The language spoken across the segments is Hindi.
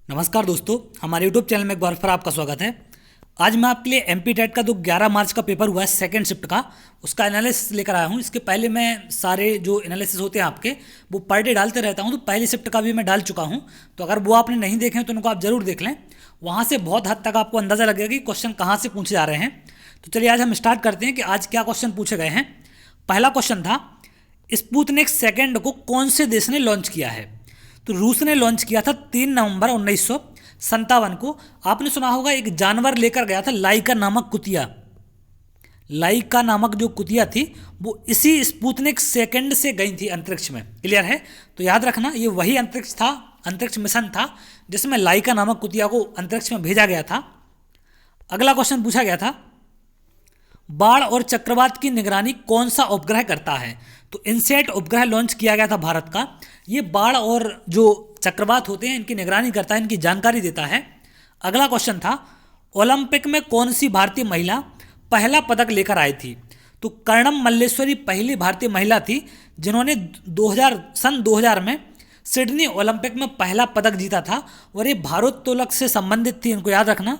नमस्कार दोस्तों, हमारे यूट्यूब चैनल में एक बार फिर आपका स्वागत है। आज मैं आपके लिए एमपी टेट का जो 11 मार्च का पेपर हुआ है सेकंड शिफ्ट का, उसका एनालिसिस लेकर आया हूँ। इसके पहले मैं सारे जो एनालिसिस होते हैं आपके वो पर डे डालते रहता हूँ, तो पहली शिफ्ट का भी मैं डाल चुका हूँ। तो अगर वो आपने नहीं देखे हैं तो उनको आप जरूर देख लें। वहाँ से बहुत हद तक आपको अंदाज़ा लगेगा कि क्वेश्चन कहाँ से पूछे जा रहे हैं। तो चलिए आज हम स्टार्ट करते हैं कि आज क्या क्वेश्चन पूछे गए हैं। पहला क्वेश्चन था, स्पुतनिक सेकेंड को कौन से देश ने लॉन्च किया है? तो रूस ने लॉन्च किया था 3 नवंबर 1957 को। आपने सुना होगा एक जानवर लेकर गया था लाइका नामक कुतिया। लाइका नामक जो कुतिया थी वो इसी स्पुतनिक सेकंड से गई थी अंतरिक्ष में। क्लियर है? तो याद रखना ये वही अंतरिक्ष मिशन था जिसमें लाइका नामक कुतिया को अंतरिक्ष में भेजा गया था। अगला क्वेश्चन पूछा गया था, बाढ़ और चक्रवात की निगरानी कौन सा उपग्रह करता है? तो इनसेट उपग्रह लॉन्च किया गया था भारत का। ये बाढ़ और जो चक्रवात होते हैं इनकी निगरानी करता है, इनकी जानकारी देता है। अगला क्वेश्चन था, ओलंपिक में कौन सी भारतीय महिला पहला पदक लेकर आई थी? तो कर्णम मल्लेश्वरी पहली भारतीय महिला थी जिन्होंने सन 2000 में सिडनी ओलंपिक में पहला पदक जीता था और ये भारोत्तोलक से संबंधित थी। इनको याद रखना,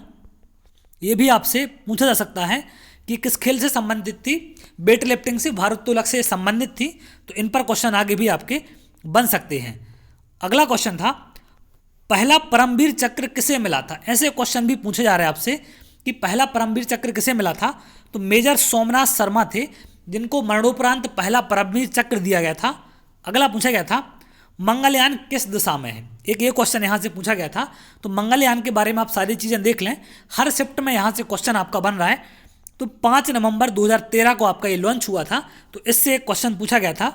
ये भी आपसे पूछा जा सकता है कि किस खेल से संबंधित थी। वेट लिफ्टिंग से, भारोत्तोलक से संबंधित थी। तो इन पर क्वेश्चन आगे भी आपके बन सकते हैं। अगला क्वेश्चन था, पहला परमवीर चक्र किसे मिला था? ऐसे क्वेश्चन भी पूछे जा रहे हैं आपसे कि पहला परमवीर चक्र किसे मिला था। तो मेजर सोमनाथ शर्मा थे जिनको मरणोपरांत पहला परमवीर चक्र दिया गया था। अगला पूछा गया था, मंगलयान किस दिशा में है? एक ये क्वेश्चन यहाँ से पूछा गया था। तो मंगलयान के बारे में आप सारी चीज़ें देख लें, हर शिफ्ट में यहाँ से क्वेश्चन आपका बन रहा है। तो 5 नवंबर 2013 को आपका ये लॉन्च हुआ था, तो इससे एक क्वेश्चन पूछा गया था।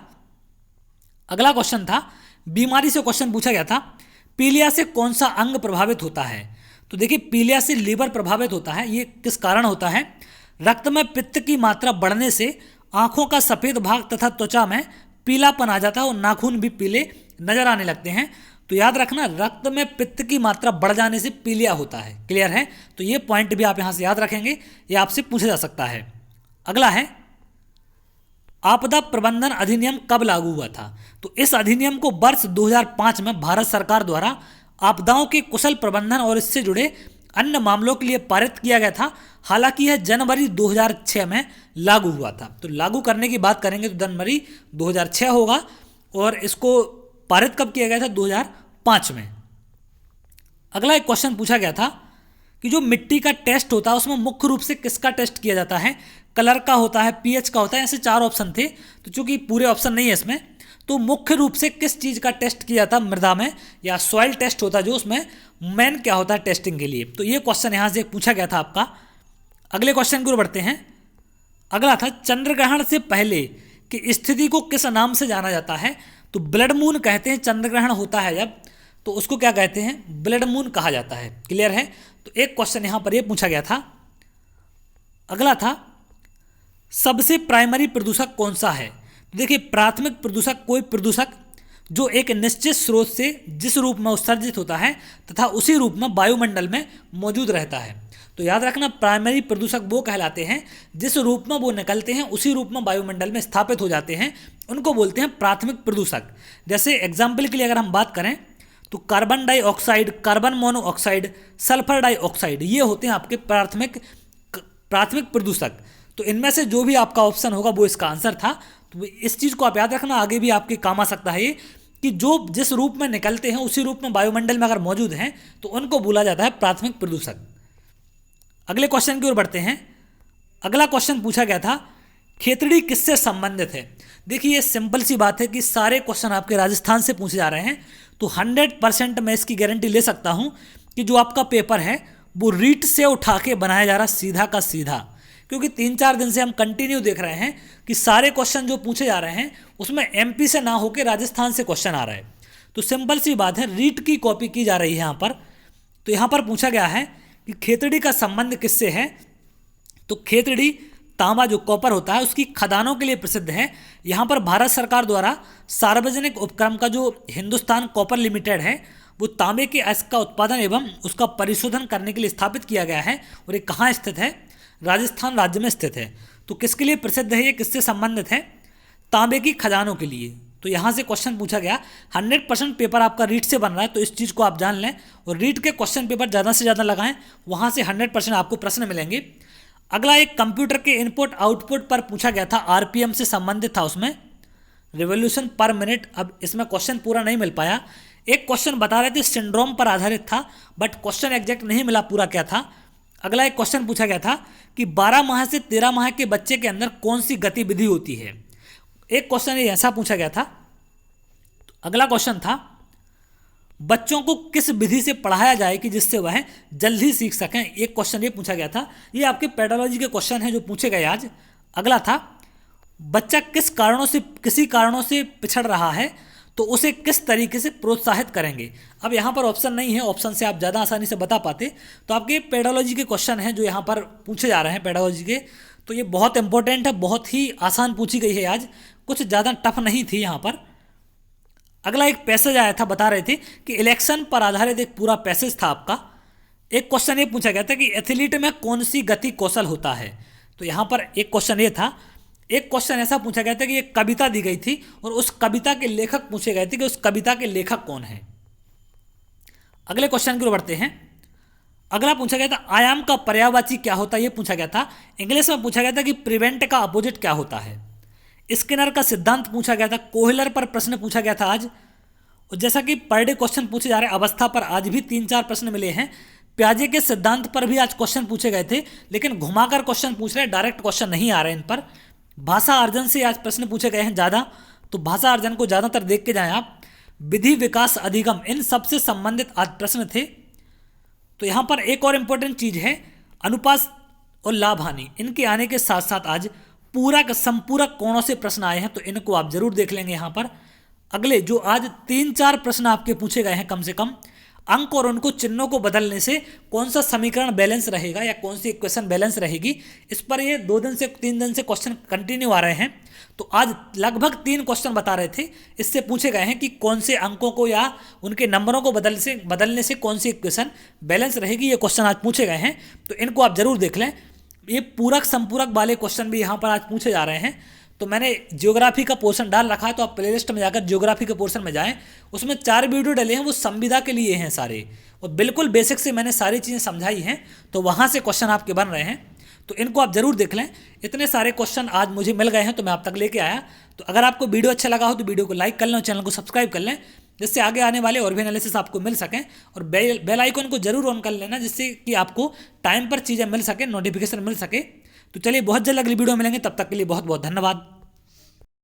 अगला क्वेश्चन था, बीमारी से क्वेश्चन पूछा गया था, पीलिया से कौन सा अंग प्रभावित होता है? तो देखिए, पीलिया से लीवर प्रभावित होता है। ये किस कारण होता है? रक्त में पित्त की मात्रा बढ़ने से आंखों का सफ़ेद भाग तथा त्वचा में पीलापन आ जाता है और नाखून भी पीले नजर आने लगते हैं। तो याद रखना, रक्त में पित्त की मात्रा बढ़ जाने से पीलिया होता है। क्लियर है? तो ये पॉइंट भी आप यहाँ से याद रखेंगे, ये आपसे पूछा जा सकता है। अगला है, आपदा प्रबंधन अधिनियम कब लागू हुआ था? तो इस अधिनियम को वर्ष 2005 में भारत सरकार द्वारा आपदाओं के कुशल प्रबंधन और इससे जुड़े अन्य मामलों के लिए पारित किया गया था। हालांकि यह जनवरी 2006 में लागू हुआ था। तो लागू करने की बात करेंगे तो जनवरी 2006 होगा, और इसको पारित कब किया गया था? 2005 में। अगला एक क्वेश्चन पूछा गया था कि जो मिट्टी का टेस्ट होता है उसमें मुख्य रूप से किसका टेस्ट किया जाता है? कलर का होता है, पीएच का होता है। ऐसे 4 ऑप्शन थे, तो चूंकि पूरे ऑप्शन नहीं है इसमें, तो मुख्य रूप से किस चीज़ का टेस्ट किया जाता? मृदा में, या सॉइल टेस्ट होता है जो उसमें मेन क्या होता है टेस्टिंग के लिए। तो ये क्वेश्चन यहाँ से पूछा गया था आपका। अगले क्वेश्चन की ओर बढ़ते हैं। अगला था, चंद्रग्रहण से पहले की स्थिति को किस नाम से जाना जाता है? तो ब्लड मून कहते हैं। चंद्रग्रहण होता है जब, तो उसको क्या कहते हैं? ब्लड मून कहा जाता है। क्लियर है? तो एक क्वेश्चन यहाँ पर ये पूछा गया था। अगला था, सबसे प्राइमरी प्रदूषक कौन सा है? देखिए, प्राथमिक प्रदूषक कोई प्रदूषक जो एक निश्चित स्रोत से जिस रूप में उत्सर्जित होता है तथा उसी रूप में वायुमंडल में मौजूद रहता है। तो याद रखना, प्राइमरी प्रदूषक वो कहलाते हैं जिस रूप में वो निकलते हैं उसी रूप में वायुमंडल में स्थापित हो जाते हैं, उनको बोलते हैं प्राथमिक प्रदूषक। जैसे एग्जाम्पल के लिए अगर हम बात करें तो carbon dioxide, carbon monoxide, sulphur dioxide, ये होते हैं आपके प्राथमिक प्रदूषक। तो इनमें से जो भी आपका ऑप्शन होगा वो इसका आंसर था। तो इस चीज़ को आप याद रखना, आगे भी आपके काम आ सकता है ये, कि जो जिस रूप में निकलते हैं उसी रूप में वायुमंडल में अगर मौजूद हैं तो उनको बोला जाता है प्राथमिक प्रदूषक। अगले क्वेश्चन की ओर बढ़ते हैं। अगला क्वेश्चन पूछा गया था, खेतड़ी किससे संबंधित है? देखिए, ये सिंपल सी बात है कि सारे क्वेश्चन आपके राजस्थान से पूछे जा रहे हैं। तो 100% मैं इसकी गारंटी ले सकता हूँ कि जो आपका पेपर है वो रीट से उठा के बनाया जा रहा सीधा का सीधा, क्योंकि 3-4 दिन से हम कंटिन्यू देख रहे हैं कि सारे क्वेश्चन जो पूछे जा रहे हैं उसमें एमपी से ना होकर राजस्थान से क्वेश्चन आ रहा है। तो सिंपल सी बात है, रीट की कॉपी की जा रही है यहाँ पर। तो यहाँ पर पूछा गया है कि खेतड़ी का संबंध किससे है? तो खेतड़ी तांबा जो कॉपर होता है उसकी खदानों के लिए प्रसिद्ध है। यहाँ पर भारत सरकार द्वारा सार्वजनिक उपक्रम का जो हिंदुस्तान कॉपर लिमिटेड है वो तांबे के अयस्क का उत्पादन एवं उसका परिशोधन करने के लिए स्थापित किया गया है। और ये कहाँ स्थित है? राजस्थान राज्य में स्थित है। तो किसके लिए प्रसिद्ध है ये, किससे संबंधित है? तांबे की खदानों के लिए। तो यहाँ से क्वेश्चन पूछा गया। 100% पेपर आपका रीड से बन रहा है, तो इस चीज़ को आप जान लें और रीड के क्वेश्चन पेपर ज़्यादा से ज़्यादा लगाएं, वहाँ से 100% आपको प्रश्न मिलेंगे। अगला एक कंप्यूटर के इनपुट आउटपुट पर पूछा गया था, आरपीएम से संबंधित था, उसमें रिवोल्यूशन पर मिनट। अब इसमें क्वेश्चन पूरा नहीं मिल पाया। एक क्वेश्चन बता रहे थे सिंड्रोम पर आधारित था, बट क्वेश्चन एग्जैक्ट नहीं मिला पूरा क्या था। अगला एक क्वेश्चन पूछा गया था कि 12 माह से 13 माह के बच्चे के अंदर कौन सी गतिविधि होती है। एक क्वेश्चन ऐसा पूछा गया था। अगला क्वेश्चन था बच्चों को किस विधि से पढ़ाया जाए कि जिससे वह जल्दी सीख सकें। एक क्वेश्चन ये पूछा गया था। ये आपके पेडोलॉजी के क्वेश्चन हैं जो पूछे गए आज। अगला था बच्चा किसी कारणों से पिछड़ रहा है तो उसे किस तरीके से प्रोत्साहित करेंगे। अब यहाँ पर ऑप्शन नहीं है, ऑप्शन से आप ज़्यादा आसानी से बता पाते। तो आपके पेडोलॉजी के क्वेश्चन हैं जो यहाँ पर पूछे जा रहे हैं पेडोलॉजी के, तो ये बहुत इंपॉर्टेंट है, बहुत ही आसान पूछी गई है आज, कुछ ज़्यादा टफ नहीं थी यहाँ पर। अगला एक पैसेज आया था, बता रहे थे कि इलेक्शन पर आधारित एक पूरा पैसेज था आपका। एक क्वेश्चन ये पूछा गया था कि एथलीट में कौन सी गति कौशल होता है। तो यहाँ पर एक क्वेश्चन ये था। एक क्वेश्चन ऐसा पूछा गया था कि एक कविता दी गई थी और उस कविता के लेखक पूछे गए थे कि उस कविता के लेखक कौन है। अगले क्वेश्चन की ओर बढ़ते हैं। अगला पूछा गया था आयाम का पर्यायवाची क्या होता है, ये पूछा गया था। इंग्लिश में पूछा गया था कि प्रिवेंट का अपोजिट क्या होता है। स्किनर का सिद्धांत पूछा गया था। कोहलर पर प्रश्न पूछा गया था आज। और जैसा कि पर डे क्वेश्चन पूछे जा रहे हैं, अवस्था पर आज भी 3-4 प्रश्न मिले हैं। प्याजे के सिद्धांत पर भी आज क्वेश्चन पूछे गए थे, लेकिन घुमाकर क्वेश्चन पूछ रहे हैं, डायरेक्ट क्वेश्चन नहीं आ रहे इन पर। भाषा अर्जन से आज प्रश्न पूछे गए हैं ज़्यादा, तो भाषा अर्जन को ज़्यादातर देख के जाएं आप। विधि विकास अधिगम, इन सबसे संबंधित आज प्रश्न थे। तो यहाँ पर एक और इम्पोर्टेंट चीज़ है, अनुपात और लाभ हानि, इनके आने के साथ साथ आज पूरक संपूरक कोणों से प्रश्न आए हैं, तो इनको आप जरूर देख लेंगे यहाँ पर। अगले जो आज 3-4 प्रश्न आपके पूछे गए हैं कम से कम, अंक और उनको चिन्हों को बदलने से कौन सा समीकरण बैलेंस रहेगा या कौन सी इक्वेशन बैलेंस रहेगी, इस पर ये 2 दिन से 3 दिन से क्वेश्चन कंटिन्यू आ रहे हैं। तो आज लगभग 3 क्वेश्चन बता रहे थे, इससे पूछे गए हैं कि कौन से अंकों को या उनके नंबरों को बदलने से कौन सी इक्वेशन बैलेंस रहेगी, ये क्वेश्चन आज पूछे गए हैं, तो इनको आप जरूर देख लें। ये पूरक संपूरक वाले क्वेश्चन भी यहाँ पर आज पूछे जा रहे हैं। तो मैंने ज्योग्राफी का पोर्शन डाल रखा है, तो आप प्लेलिस्ट में जाकर ज्योग्राफी के पोर्शन में जाएं, उसमें 4 वीडियो डले हैं, वो संविदा के लिए हैं सारे, और बिल्कुल बेसिक से मैंने सारी चीज़ें समझाई हैं, तो वहाँ से क्वेश्चन आपके बन रहे हैं, तो इनको आप जरूर देख लें। इतने सारे क्वेश्चन आज मुझे मिल गए हैं, तो मैं आप तक लेके आया। तो अगर आपको वीडियो अच्छा लगा हो तो वीडियो को लाइक कर लें और चैनल को सब्सक्राइब कर लें, जिससे आगे आने वाले और भी एनालिसिस आपको मिल सकें। और बेल आइकन को जरूर ऑन कर लेना, जिससे कि आपको टाइम पर चीज़ें मिल सके, नोटिफिकेशन मिल सके। तो चलिए बहुत जल्द अगली वीडियो मिलेंगे, तब तक के लिए बहुत बहुत धन्यवाद।